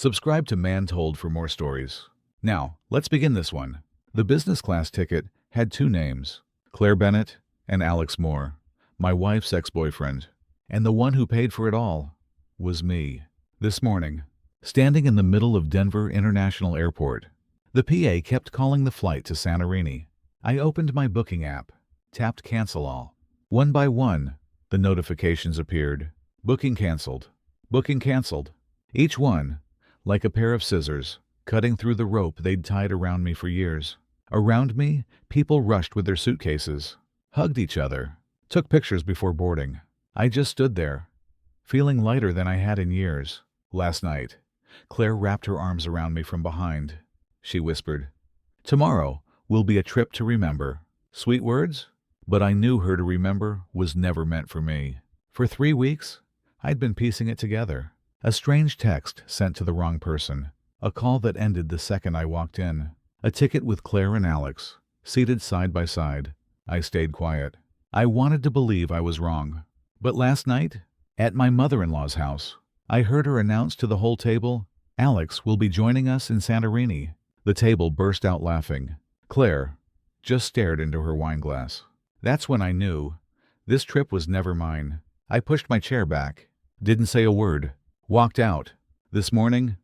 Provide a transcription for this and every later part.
Subscribe to Man Told for more stories. Now, let's begin this one. The business class ticket had two names, Claire Bennett and Alex Moore, my wife's ex-boyfriend. And the one who paid for it all was me. This morning, standing in the middle of Denver International Airport, the PA kept calling the flight to Santorini. I opened my booking app, tapped cancel all. One by one, the notifications appeared. Booking canceled. Booking canceled. Each one, like a pair of scissors, cutting through the rope they'd tied around me for years. Around me, people rushed with their suitcases, hugged each other, took pictures before boarding. I just stood there, feeling lighter than I had in years. Last night, Claire wrapped her arms around me from behind. She whispered, "Tomorrow will be a trip to remember." Sweet words, but I knew her to remember was never meant for me. For 3 weeks, I'd been piecing it together. A strange text sent to the wrong person, a call that ended the second I walked in, a ticket with Claire and Alex, seated side by side. I stayed quiet. I wanted to believe I was wrong. But last night, at my mother-in-law's house, I heard her announce to the whole table, "Alex will be joining us in Santorini." The table burst out laughing. Claire just stared into her wine glass. That's when I knew this trip was never mine. I pushed my chair back, didn't say a word, walked out. This morning,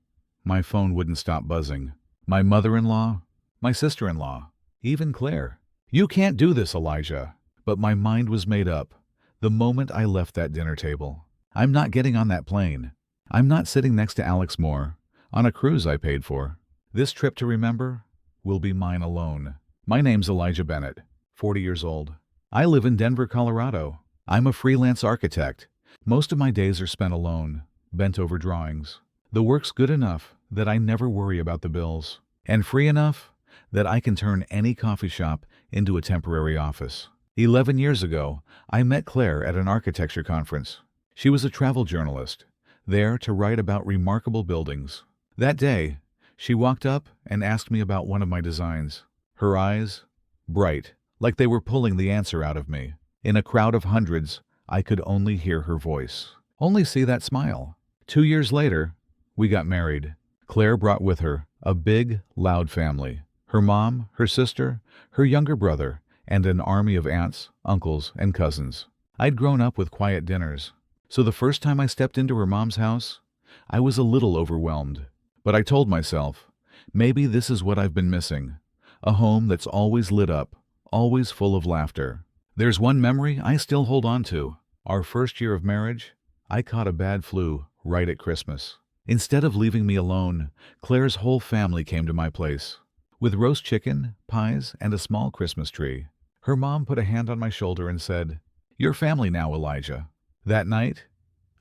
my phone wouldn't stop buzzing. My mother-in-law, my sister-in-law, even Claire. "You can't do this, Elijah." But my mind was made up the moment I left that dinner table. I'm not getting on that plane. I'm not sitting next to Alex Moore on a cruise I paid for. This trip to remember will be mine alone. My name's Elijah Bennett, 40 years old. I live in Denver, Colorado. I'm a freelance architect. Most of my days are spent alone, bent over drawings. The work's good enough that I never worry about the bills, and free enough that I can turn any coffee shop into a temporary office. 11 years ago, I met Claire at an architecture conference. She was a travel journalist, there to write about remarkable buildings. That day, she walked up and asked me about one of my designs. Her eyes, bright, like they were pulling the answer out of me. In a crowd of hundreds, I could only hear her voice, only see that smile. 2 years later, we got married. Claire brought with her a big, loud family. Her mom, her sister, her younger brother, and an army of aunts, uncles, and cousins. I'd grown up with quiet dinners, so the first time I stepped into her mom's house, I was a little overwhelmed. But I told myself, maybe this is what I've been missing. A home that's always lit up, always full of laughter. There's one memory I still hold on to. Our first year of marriage, I caught a bad flu right at Christmas. Instead of leaving me alone, Claire's whole family came to my place, with roast chicken, pies, and a small Christmas tree. Her mom put a hand on my shoulder and said, "You're family now, Elijah." That night,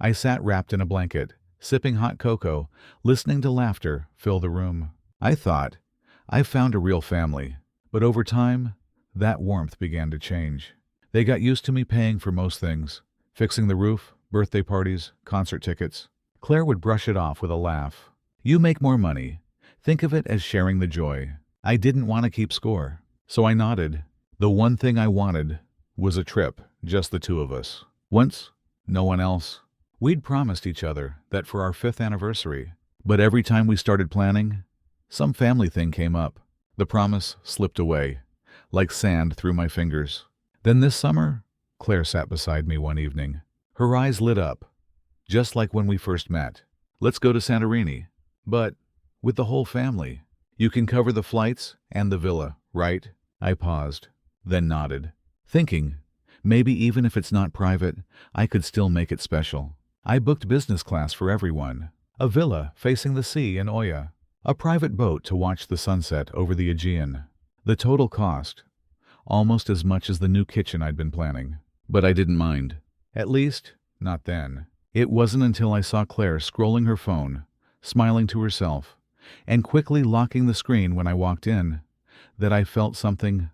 I sat wrapped in a blanket, sipping hot cocoa, listening to laughter fill the room. I thought, I've found a real family. But over time, that warmth began to change. They got used to me paying for most things, fixing the roof, birthday parties, concert tickets. Claire would brush it off with a laugh. "You make more money. Think of it as sharing the joy." I didn't want to keep score, so I nodded. The one thing I wanted was a trip, just the two of us. Once, no one else. We'd promised each other that for our 5th anniversary, but every time we started planning, some family thing came up. The promise slipped away, like sand through my fingers. Then this summer, Claire sat beside me one evening. Her eyes lit up, just like when we first met. "Let's go to Santorini, but with the whole family. You can cover the flights and the villa, right?" I paused, then nodded, thinking, maybe even if it's not private, I could still make it special. I booked business class for everyone, a villa facing the sea in Oya, a private boat to watch the sunset over the Aegean. The total cost, almost as much as the new kitchen I'd been planning. But I didn't mind. At least, not then. It wasn't until I saw Claire scrolling her phone, smiling to herself, and quickly locking the screen when I walked in, that I felt something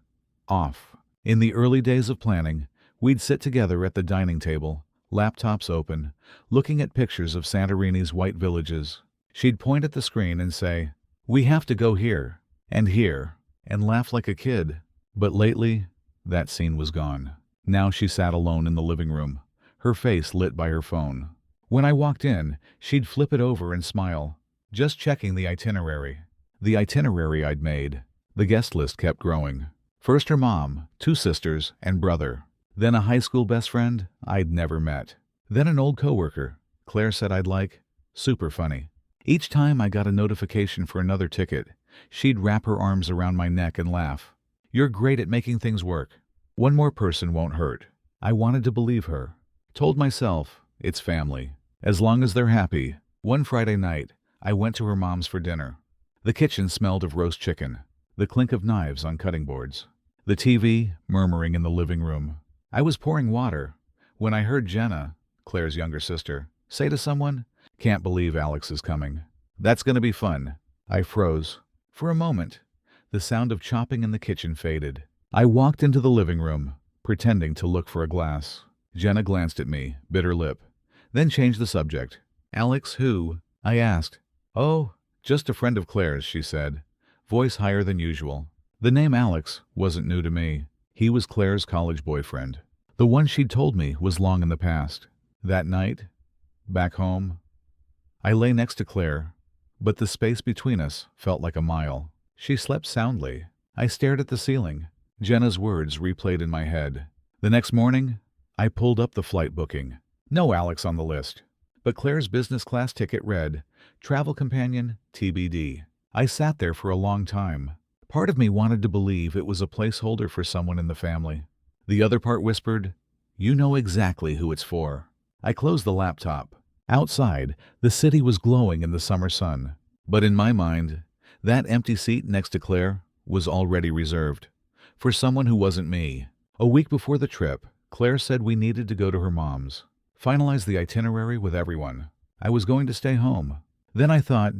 off. In the early days of planning, we'd sit together at the dining table, laptops open, looking at pictures of Santorini's white villages. She'd point at the screen and say, "We have to go here, and laugh like a kid. But lately, that scene was gone. Now she sat alone in the living room, her face lit by her phone. When I walked in, she'd flip it over and smile, just checking the itinerary. The itinerary I'd made. The guest list kept growing. First her mom, 2 sisters, and brother. Then a high school best friend I'd never met. Then an old coworker Claire said I'd like. Super funny. Each time I got a notification for another ticket, she'd wrap her arms around my neck and laugh. "You're great at making things work. One more person won't hurt." I wanted to believe her. Told myself, it's family. As long as they're happy. One Friday night, I went to her mom's for dinner. The kitchen smelled of roast chicken, the clink of knives on cutting boards, the TV murmuring in the living room. I was pouring water when I heard Jenna, Claire's younger sister, say to someone, "Can't believe Alex is coming. That's gonna be fun." I froze. For a moment, the sound of chopping in the kitchen faded. I walked into the living room, pretending to look for a glass. Jenna glanced at me, bit her lip, then changed the subject. "Alex who?" I asked. "Oh, just a friend of Claire's," she said, voice higher than usual. The name Alex wasn't new to me. He was Claire's college boyfriend. The one she'd told me was long in the past. That night, back home, I lay next to Claire, but the space between us felt like a mile. She slept soundly. I stared at the ceiling. Jenna's words replayed in my head. The next morning, I pulled up the flight booking. No Alex on the list, but Claire's business class ticket read, "Travel companion, TBD." I sat there for a long time. Part of me wanted to believe it was a placeholder for someone in the family. The other part whispered, "You know exactly who it's for." I closed the laptop. Outside, the city was glowing in the summer sun. But in my mind, that empty seat next to Claire was already reserved. For someone who wasn't me. A week before the trip, Claire said we needed to go to her mom's. Finalize the itinerary with everyone. I was going to stay home. Then I thought,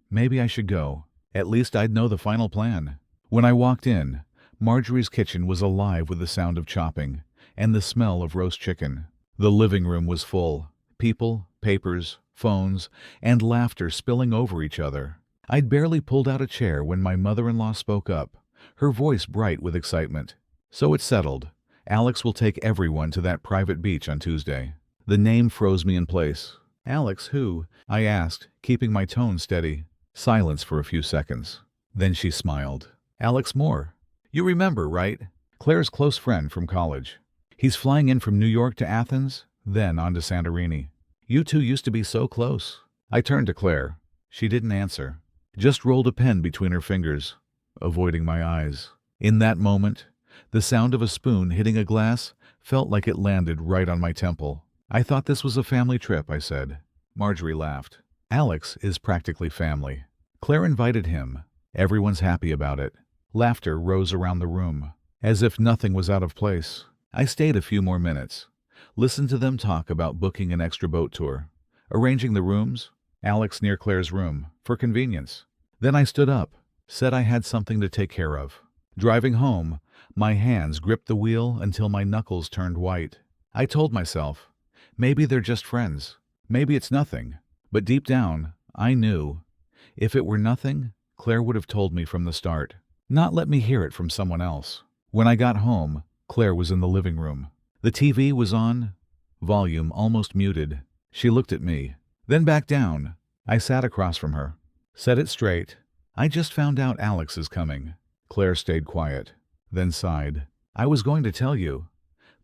maybe I should go. At least I'd know the final plan. When I walked in, Marjorie's kitchen was alive with the sound of chopping and the smell of roast chicken. The living room was full. People, papers, phones, and laughter spilling over each other. I'd barely pulled out a chair when my mother-in-law spoke up, her voice bright with excitement. "So it's settled. Alex will take everyone to that private beach on Tuesday." The name froze me in place. "Alex who?" I asked, keeping my tone steady. Silence for a few seconds. Then she smiled. "Alex Moore. You remember, right? Claire's close friend from college. He's flying in from New York to Athens, then on to Santorini. You two used to be so close." I turned to Claire. She didn't answer, just rolled a pen between her fingers, avoiding my eyes. In that moment, the sound of a spoon hitting a glass felt like it landed right on my temple. "I thought this was a family trip," I said. Marjorie laughed. "Alex is practically family. Claire invited him. Everyone's happy about it." Laughter rose around the room, as if nothing was out of place. I stayed a few more minutes, listened to them talk about booking an extra boat tour, arranging the rooms, Alex near Claire's room, for convenience. Then I stood up, said I had something to take care of. Driving home, my hands gripped the wheel until my knuckles turned white. I told myself, maybe they're just friends. Maybe it's nothing. But deep down, I knew. If it were nothing, Claire would have told me from the start. Not let me hear it from someone else. When I got home, Claire was in the living room. The TV was on, volume almost muted. She looked at me, then back down. I sat across from her. Said it straight. "I just found out Alex is coming." Claire stayed quiet, then sighed. "I was going to tell you,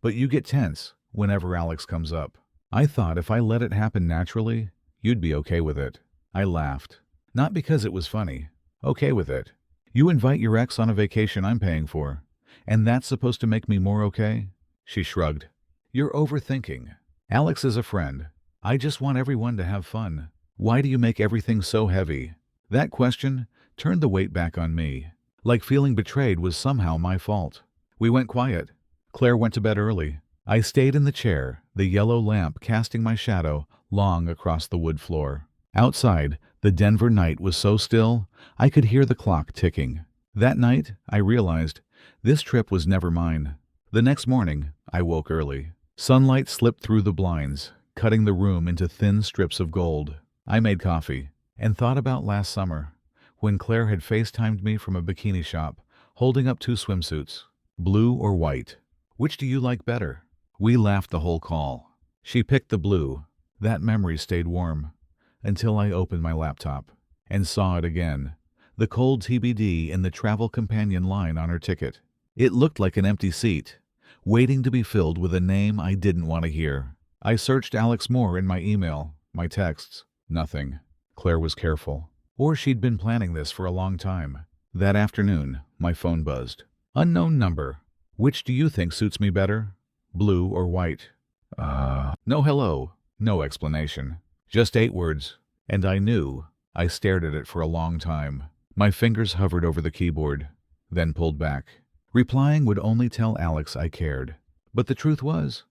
but you get tense whenever Alex comes up. I thought if I let it happen naturally, you'd be okay with it." I laughed. Not because it was funny. Okay with it. You invite your ex on a vacation I'm paying for, and that's supposed to make me more okay? She shrugged. "You're overthinking. Alex is a friend. I just want everyone to have fun. Why do you make everything so heavy?" That question turned the weight back on me, like feeling betrayed was somehow my fault. We went quiet. Claire went to bed early. I stayed in the chair, the yellow lamp casting my shadow long across the wood floor. Outside, the Denver night was so still, I could hear the clock ticking. That night, I realized, this trip was never mine. The next morning, I woke early. Sunlight slipped through the blinds, cutting the room into thin strips of gold. I made coffee and thought about last summer, when Claire had FaceTimed me from a bikini shop, holding up 2 swimsuits, blue or white. "Which do you like better?" We laughed the whole call. She picked the blue. That memory stayed warm, until I opened my laptop. and saw it again. The cold TBD in the travel companion line on her ticket. It looked like an empty seat, waiting to be filled with a name I didn't want to hear. I searched Alex Moore in my email, my texts. Nothing. Claire was careful. Or she'd been planning this for a long time. That afternoon, my phone buzzed. Unknown number. Which do you think suits me better? Blue or white? No hello. No explanation. Just 8 words. And I knew. I stared at it for a long time. My fingers hovered over the keyboard, then pulled back. Replying would only tell Alex I cared. But the truth was,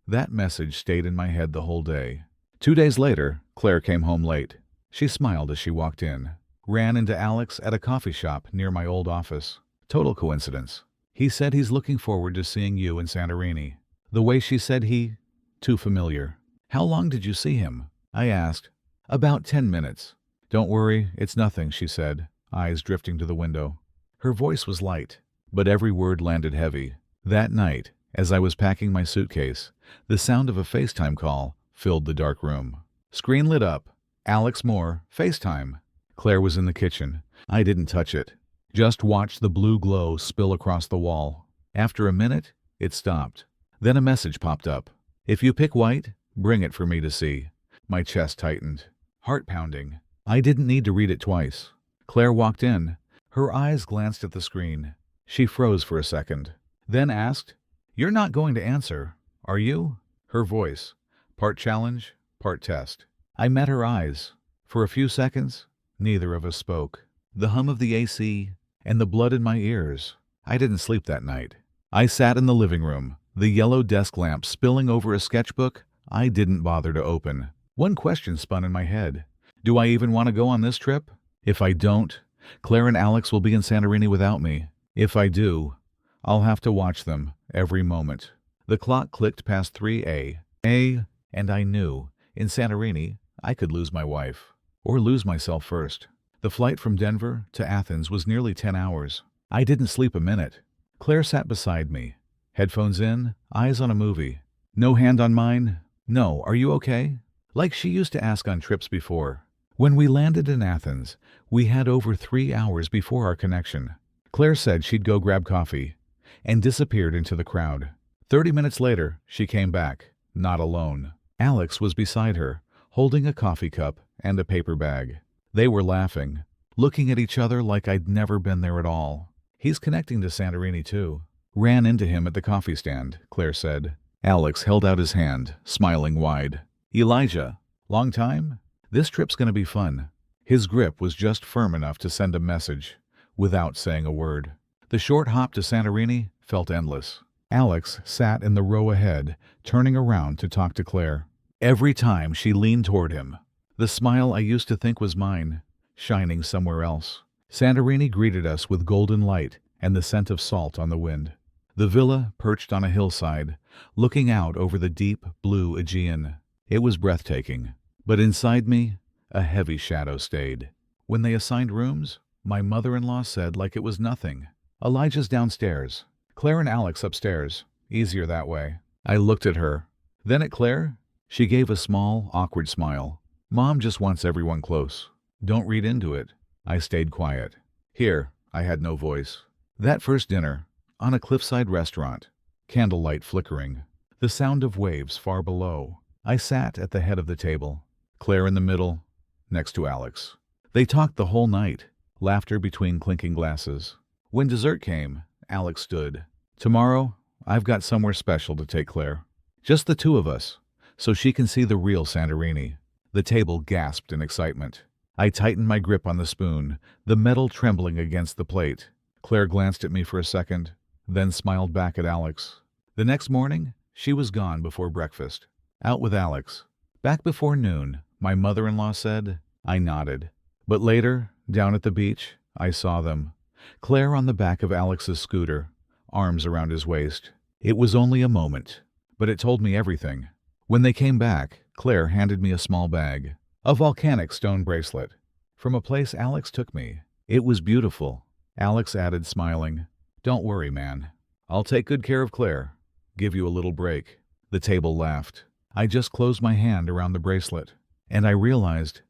that message stayed in my head the whole day. 2 days later, Claire came home late. She smiled as she walked in. Ran into Alex at a coffee shop near my old office. Total coincidence. He said he's looking forward to seeing you in Santorini. The way she said he, too familiar. How long did you see him? I asked. About 10 minutes. Don't worry, it's nothing, she said, eyes drifting to the window. Her voice was light, but every word landed heavy. That night, as I was packing my suitcase, the sound of a FaceTime call filled the dark room. Screen lit up. Alex Moore, FaceTime. Claire was in the kitchen. I didn't touch it. Just watched the blue glow spill across the wall. After a minute, it stopped. Then a message popped up. If you pick white, bring it for me to see. My chest tightened. Heart pounding. I didn't need to read it twice. Claire walked in. Her eyes glanced at the screen. She froze for a second. Then asked, You're not going to answer, are you? Her voice. Part challenge, part test. I met her eyes. For a few seconds, neither of us spoke. The hum of the AC and the blood in my ears. I didn't sleep that night. I sat in the living room, the yellow desk lamp spilling over a sketchbook I didn't bother to open. One question spun in my head. Do I even want to go on this trip? If I don't, Claire and Alex will be in Santorini without me. If I do, I'll have to watch them every moment. The clock clicked past 3 a.m. And I knew, in Santorini, I could lose my wife. Or lose myself first. The flight from Denver to Athens was nearly 10 hours. I didn't sleep a minute. Claire sat beside me. Headphones in, eyes on a movie. No hand on mine. No, are you okay? Like she used to ask on trips before. When we landed in Athens, we had over 3 hours before our connection. Claire said she'd go grab coffee, and disappeared into the crowd. 30 minutes later, she came back, not alone. Alex was beside her, holding a coffee cup and a paper bag. They were laughing, looking at each other like I'd never been there at all. He's connecting to Santorini too. Ran into him at the coffee stand, Claire said. Alex held out his hand, smiling wide. Elijah, long time? This trip's gonna be fun. His grip was just firm enough to send a message, without saying a word. The short hop to Santorini felt endless. Alex sat in the row ahead, turning around to talk to Claire. Every time she leaned toward him, the smile I used to think was mine, shining somewhere else. Santorini greeted us with golden light and the scent of salt on the wind. The villa perched on a hillside, looking out over the deep blue Aegean. It was breathtaking, but inside me, a heavy shadow stayed. When they assigned rooms, my mother-in-law said like it was nothing. Elijah's downstairs, Claire and Alex upstairs. Easier that way. I looked at her, then at Claire. She gave a small, awkward smile. Mom just wants everyone close. Don't read into it. I stayed quiet. Here, I had no voice. That first dinner, on a cliffside restaurant, candlelight flickering, the sound of waves far below. I sat at the head of the table, Claire in the middle, next to Alex. They talked the whole night, laughter between clinking glasses. When dessert came, Alex stood. Tomorrow, I've got somewhere special to take Claire. Just the two of us, so she can see the real Santorini. The table gasped in excitement. I tightened my grip on the spoon, the metal trembling against the plate. Claire glanced at me for a second, then smiled back at Alex. The next morning, she was gone before breakfast. Out with Alex. Back before noon, my mother-in-law said. I nodded. But later, down at the beach, I saw them. Claire on the back of Alex's scooter, arms around his waist. It was only a moment, but it told me everything. When they came back, Claire handed me a small bag. A volcanic stone bracelet. From a place Alex took me. It was beautiful. Alex added, smiling. Don't worry, man. I'll take good care of Claire. Give you a little break. The table laughed. I just closed my hand around the bracelet, and I realized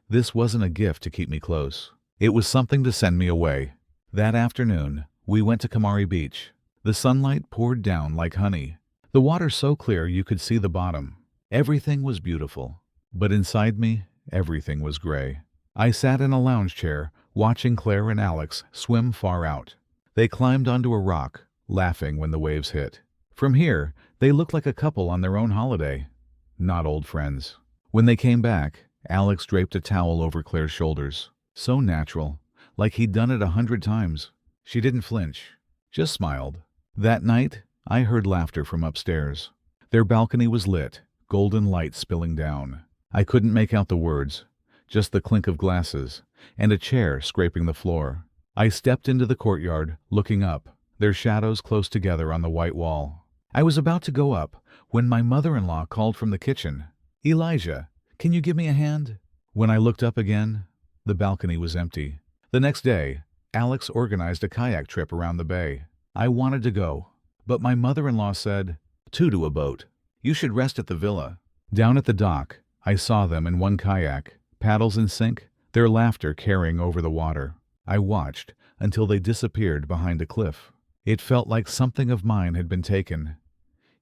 This wasn't a gift to keep me close. It was something to send me away. That afternoon, we went to Kamari Beach. The sunlight poured down like honey. The water so clear you could see the bottom. Everything was beautiful. But inside me, everything was gray. I sat in a lounge chair, watching Claire and Alex swim far out. They climbed onto a rock, laughing when the waves hit. From here, they looked like a couple on their own holiday. Not old friends. When they came back, Alex draped a towel over Claire's shoulders. So natural, like he'd done it 100 times. She didn't flinch, just smiled. That night, I heard laughter from upstairs. Their balcony was lit, golden light spilling down. I couldn't make out the words, just the clink of glasses, and a chair scraping the floor. I stepped into the courtyard, looking up, their shadows close together on the white wall. I was about to go up when my mother-in-law called from the kitchen. "Elijah, can you give me a hand?" When I looked up again, the balcony was empty. The next day, Alex organized a kayak trip around the bay. I wanted to go, but my mother-in-law said, "Two to a boat. You should rest at the villa." Down at the dock, I saw them in one kayak, paddles in sync, their laughter carrying over the water. I watched until they disappeared behind a cliff. It felt like something of mine had been taken,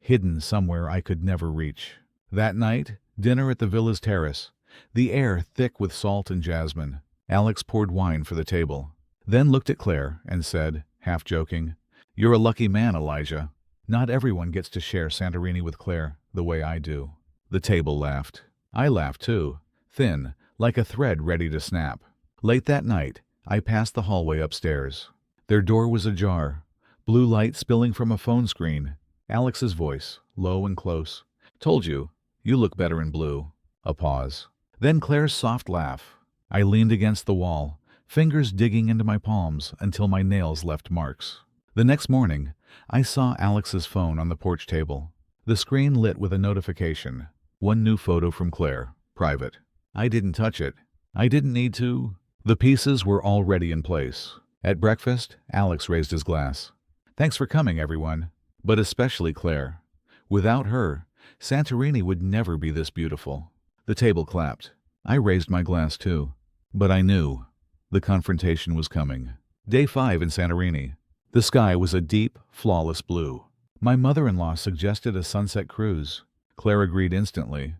hidden somewhere I could never reach. That night, dinner at the villa's terrace, the air thick with salt and jasmine. Alex poured wine for the table, then looked at Claire and said, half joking, "You're a lucky man, Elijah. Not everyone gets to share Santorini with Claire the way I do." The table laughed. I laughed too, thin, like a thread ready to snap. Late that night, I passed the hallway upstairs. Their door was ajar, blue light spilling from a phone screen. Alex's voice, low and close. "Told you, you look better in blue." A pause. Then Claire's soft laugh. I leaned against the wall, fingers digging into my palms until my nails left marks. The next morning, I saw Alex's phone on the porch table. The screen lit with a notification. One new photo from Claire, private. I didn't touch it. I didn't need to. The pieces were already in place. At breakfast, Alex raised his glass. "Thanks for coming, everyone, but especially Claire. Without her, Santorini would never be this beautiful." The table clapped. I raised my glass too. But I knew the confrontation was coming. Day 5 in Santorini. The sky was a deep, flawless blue. My mother-in-law suggested a sunset cruise. Claire agreed instantly,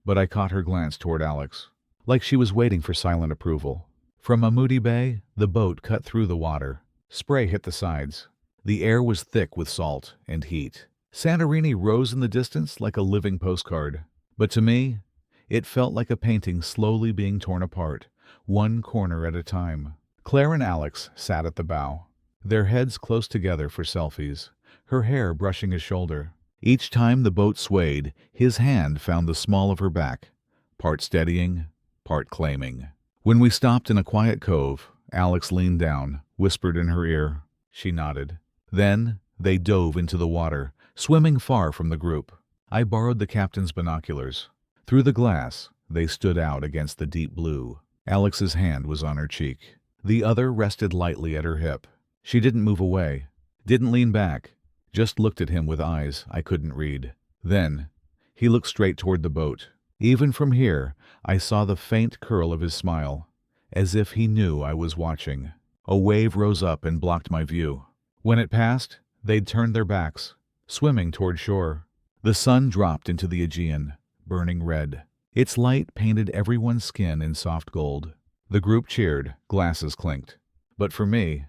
but I caught her glance toward Alex, like she was waiting for silent approval. From a moody bay, the boat cut through the water. Spray hit the sides. The air was thick with salt and heat. Santorini rose in the distance like a living postcard. But to me, it felt like a painting slowly being torn apart, one corner at a time. Claire and Alex sat at the bow, their heads close together for selfies, her hair brushing his shoulder. Each time the boat swayed, his hand found the small of her back, part steadying, part claiming. When we stopped in a quiet cove, Alex leaned down, whispered in her ear. She nodded. Then they dove into the water, swimming far from the group. I borrowed the captain's binoculars. Through the glass, they stood out against the deep blue. Alex's hand was on her cheek. The other rested lightly at her hip. She didn't move away, didn't lean back, just looked at him with eyes I couldn't read. Then, he looked straight toward the boat. Even from here, I saw the faint curl of his smile, as if he knew I was watching. A wave rose up and blocked my view. When it passed, they'd turned their backs, swimming toward shore. The sun dropped into the Aegean, burning red. Its light painted everyone's skin in soft gold. The group cheered, glasses clinked. But for me,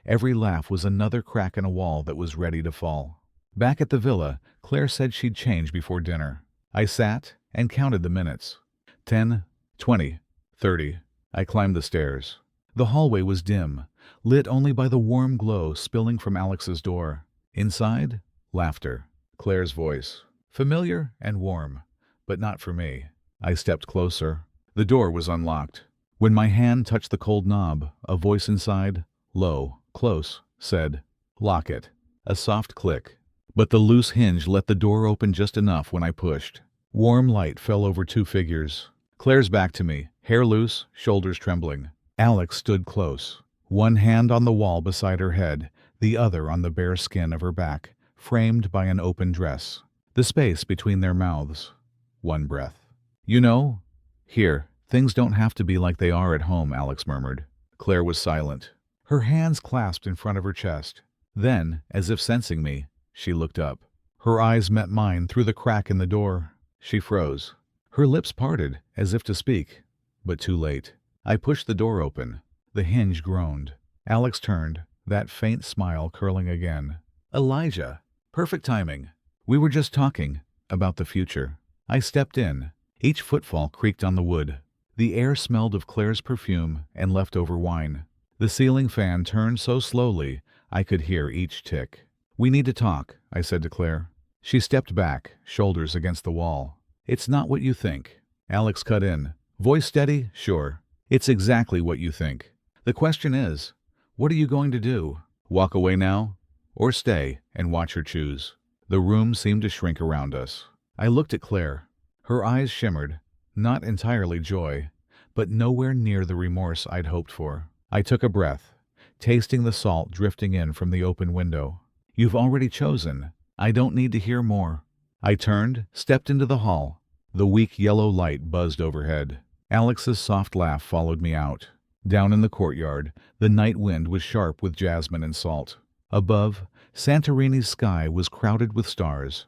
every laugh was another crack in a wall that was ready to fall. Back at the villa, Claire said she'd change before dinner. I sat and counted the minutes. 10, 20, 30. I climbed the stairs. The hallway was dim, lit only by the warm glow spilling from Alex's door. Inside, laughter. Claire's voice. Familiar and warm, but not for me. I stepped closer. The door was unlocked. When my hand touched the cold knob, a voice inside, low, close, said, "Lock it." A soft click. But the loose hinge let the door open just enough when I pushed. Warm light fell over two figures. Claire's back to me, hair loose, shoulders trembling. Alex stood close, one hand on the wall beside her head, the other on the bare skin of her back, framed by an open dress. The space between their mouths. One breath. "You know? Here, Things don't have to be like they are at home, Alex murmured. Claire was silent, her hands clasped in front of her chest. Then, as if sensing me, she looked up. Her eyes met mine through the crack in the door. She froze. Her lips parted, as if to speak, but too late. I pushed the door open. The hinge groaned. Alex turned, that faint smile curling again. Elijah! Perfect timing. We were just talking about the future. I stepped in. Each footfall creaked on the wood. The air smelled of Claire's perfume and leftover wine. The ceiling fan turned so slowly I could hear each tick. We need to talk, I said to Claire. She stepped back, shoulders against the wall. It's not what you think. Alex cut in. Voice steady? Sure. It's exactly what you think. The question is, what are you going to do? Walk away now? Or stay and watch her choose? The room seemed to shrink around us. I looked at Claire. Her eyes shimmered, not entirely joy, but nowhere near the remorse I'd hoped for. I took a breath, tasting the salt drifting in from the open window. You've already chosen. I don't need to hear more. I turned, stepped into the hall. The weak yellow light buzzed overhead. Alex's soft laugh followed me out. Down in the courtyard, the night wind was sharp with jasmine and salt. Above, Santorini's sky was crowded with stars.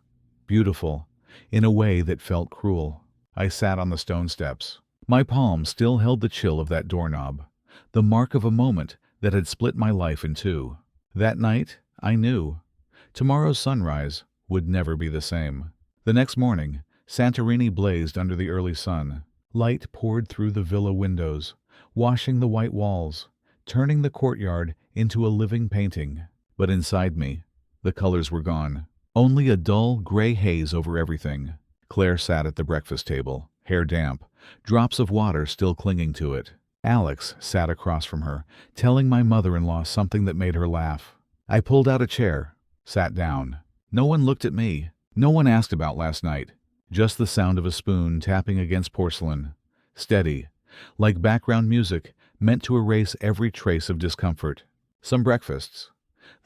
Beautiful, in a way that felt cruel. I sat on the stone steps. My palm still held the chill of that doorknob, the mark of a moment that had split my life in two. That night, I knew. Tomorrow's sunrise would never be the same. The next morning, Santorini blazed under the early sun. Light poured through the villa windows, washing the white walls, turning the courtyard into a living painting. But inside me, the colors were gone. Only a dull, gray haze over everything. Claire sat at the breakfast table, hair damp, drops of water still clinging to it. Alex sat across from her, telling my mother-in-law something that made her laugh. I pulled out a chair, sat down. No one looked at me. No one asked about last night. Just the sound of a spoon tapping against porcelain. Steady, like background music, meant to erase every trace of discomfort. Some breakfasts.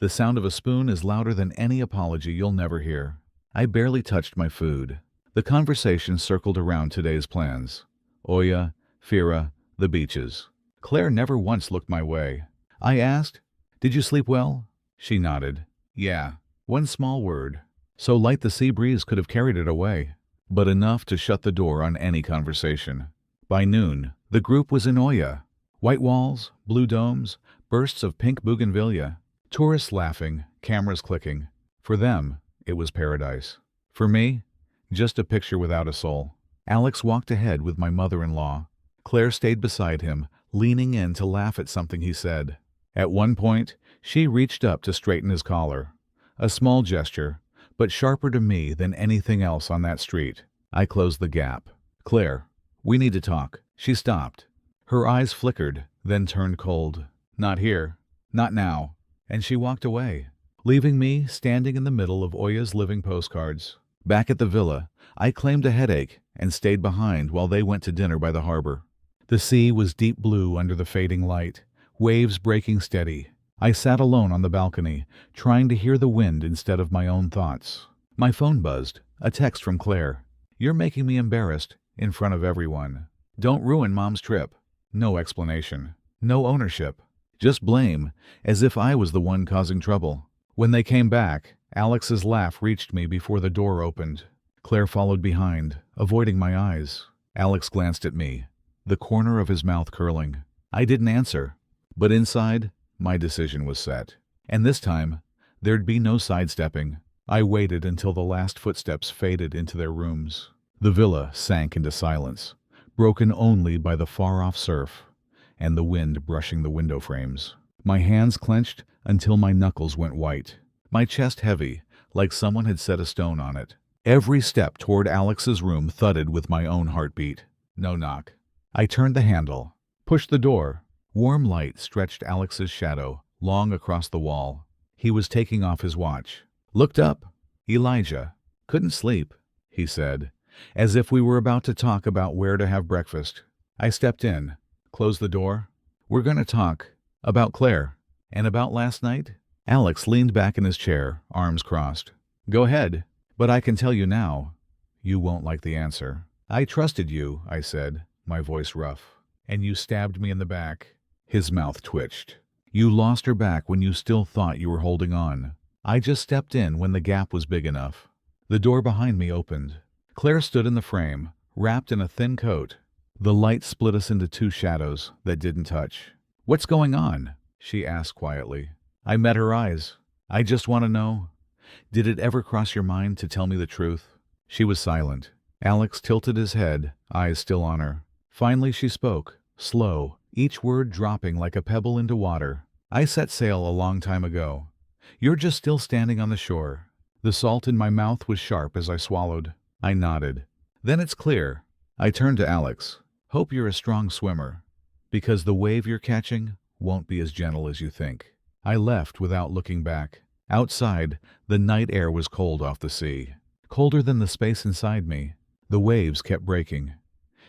The sound of a spoon is louder than any apology you'll never hear. I barely touched my food. The conversation circled around today's plans. Oya, Fira, the beaches. Claire never once looked my way. I asked, "Did you sleep well?" She nodded. Yeah, one small word. So light the sea breeze could have carried it away, but enough to shut the door on any conversation. By noon, the group was in Oya. White walls, blue domes, bursts of pink bougainvillea. Tourists laughing, cameras clicking. For them, it was paradise. For me, just a picture without a soul. Alex walked ahead with my mother-in-law. Claire stayed beside him, leaning in to laugh at something he said. At one point, she reached up to straighten his collar. A small gesture, but sharper to me than anything else on that street. I closed the gap. Claire, we need to talk. She stopped. Her eyes flickered, then turned cold. Not here. Not now. And she walked away, leaving me standing in the middle of Oya's living postcards. Back at the villa, I claimed a headache and stayed behind while they went to dinner by the harbor. The sea was deep blue under the fading light, waves breaking steady. I sat alone on the balcony, trying to hear the wind instead of my own thoughts. My phone buzzed, a text from Claire. "You're making me embarrassed in front of everyone. Don't ruin Mom's trip." No explanation. No ownership. Just blame, as if I was the one causing trouble. When they came back, Alex's laugh reached me before the door opened. Claire followed behind, avoiding my eyes. Alex glanced at me, the corner of his mouth curling. I didn't answer, but inside, my decision was set. And this time, there'd be no sidestepping. I waited until the last footsteps faded into their rooms. The villa sank into silence, broken only by the far-off surf and the wind brushing the window frames. My hands clenched until my knuckles went white, my chest heavy, like someone had set a stone on it. Every step toward Alex's room thudded with my own heartbeat. No knock. I turned the handle, pushed the door. Warm light stretched Alex's shadow long across the wall. He was taking off his watch. Looked up. Elijah. Couldn't sleep, he said, as if we were about to talk about where to have breakfast. I stepped in, closed the door. We're going to talk about Claire and about last night. Alex leaned back in his chair, arms crossed. Go ahead, but I can tell you now, you won't like the answer. I trusted you, I said. my voice rough. And you stabbed me in the back. His mouth twitched. You lost her back when you still thought you were holding on. I just stepped in when the gap was big enough. The door behind me opened. Claire stood in the frame, wrapped in a thin coat. The light split us into two shadows that didn't touch. "What's going on?" she asked quietly. I met her eyes. "I just want to know, did it ever cross your mind to tell me the truth?" She was silent. Alex tilted his head, eyes still on her. Finally she spoke, slow, each word dropping like a pebble into water. "I set sail a long time ago. You're just still standing on the shore." The salt in my mouth was sharp as I swallowed. I nodded. "Then it's clear." I turned to Alex. "Hope you're a strong swimmer, because the wave you're catching won't be as gentle as you think." I left without looking back. Outside, the night air was cold off the sea, colder than the space inside me. The waves kept breaking,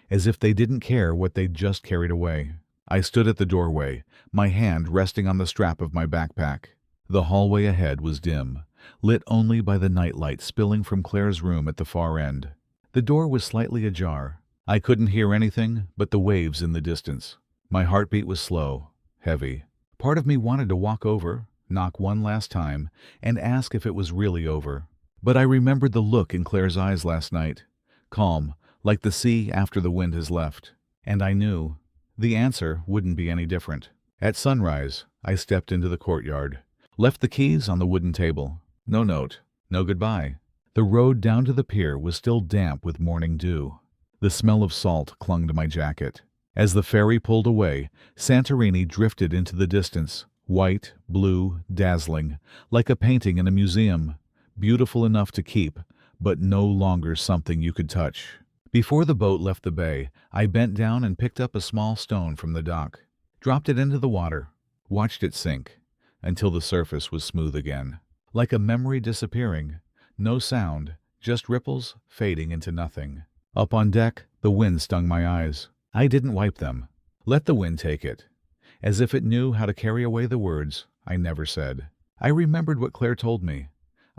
as if they didn't care what they'd just carried away. I stood at the doorway, my hand resting on the strap of my backpack. The hallway ahead was dim, lit only by the nightlight spilling from Claire's room at the far end. The door was slightly ajar. I couldn't hear anything but the waves in the distance. My heartbeat was slow, heavy. Part of me wanted to walk over, knock one last time, and ask if it was really over. But I remembered the look in Claire's eyes last night, calm, like the sea after the wind has left. And I knew the answer wouldn't be any different. At sunrise, I stepped into the courtyard, left the keys on the wooden table. No note, no goodbye. The road down to the pier was still damp with morning dew. The smell of salt clung to my jacket. As the ferry pulled away, Santorini drifted into the distance, white, blue, dazzling, like a painting in a museum, beautiful enough to keep, but no longer something you could touch. Before the boat left the bay, I bent down and picked up a small stone from the dock, dropped it into the water, watched it sink, until the surface was smooth again. Like a memory disappearing, no sound, just ripples fading into nothing. Up on deck, the wind stung my eyes. I didn't wipe them. Let the wind take it, as if it knew how to carry away the words I never said. I remembered what Claire told me.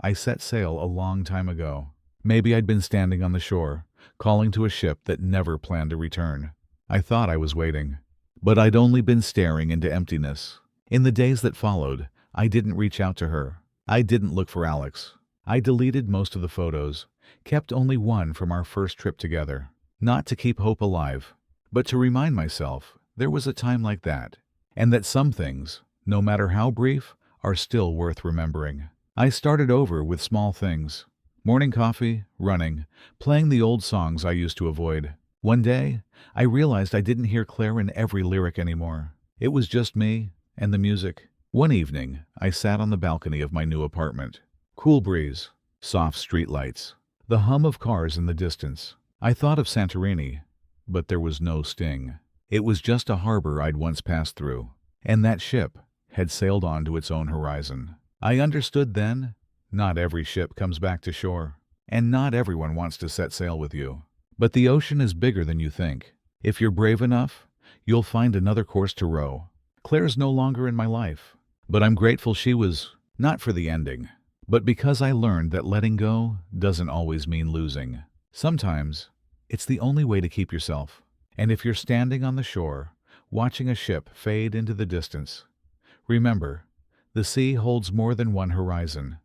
I set sail a long time ago. Maybe I'd been standing on the shore, calling to a ship that never planned to return. I thought I was waiting, but I'd only been staring into emptiness. In the days that followed, I didn't reach out to her. I didn't look for Alex. I deleted most of the photos, kept only one from our first trip together. Not to keep hope alive, but to remind myself there was a time like that, and that some things, no matter how brief, are still worth remembering. I started over with small things. Morning coffee, running, playing the old songs I used to avoid. One day, I realized I didn't hear Claire in every lyric anymore. It was just me and the music. One evening, I sat on the balcony of my new apartment. Cool breeze, soft streetlights, the hum of cars in the distance. I thought of Santorini, but there was no sting. It was just a harbor I'd once passed through, and that ship had sailed on to its own horizon. I understood then, not every ship comes back to shore, and not everyone wants to set sail with you. But the ocean is bigger than you think. If you're brave enough, you'll find another course to row. Claire's no longer in my life, but I'm grateful she was, not for the ending, but because I learned that letting go doesn't always mean losing. Sometimes, it's the only way to keep yourself. And if you're standing on the shore, watching a ship fade into the distance, remember, the sea holds more than one horizon.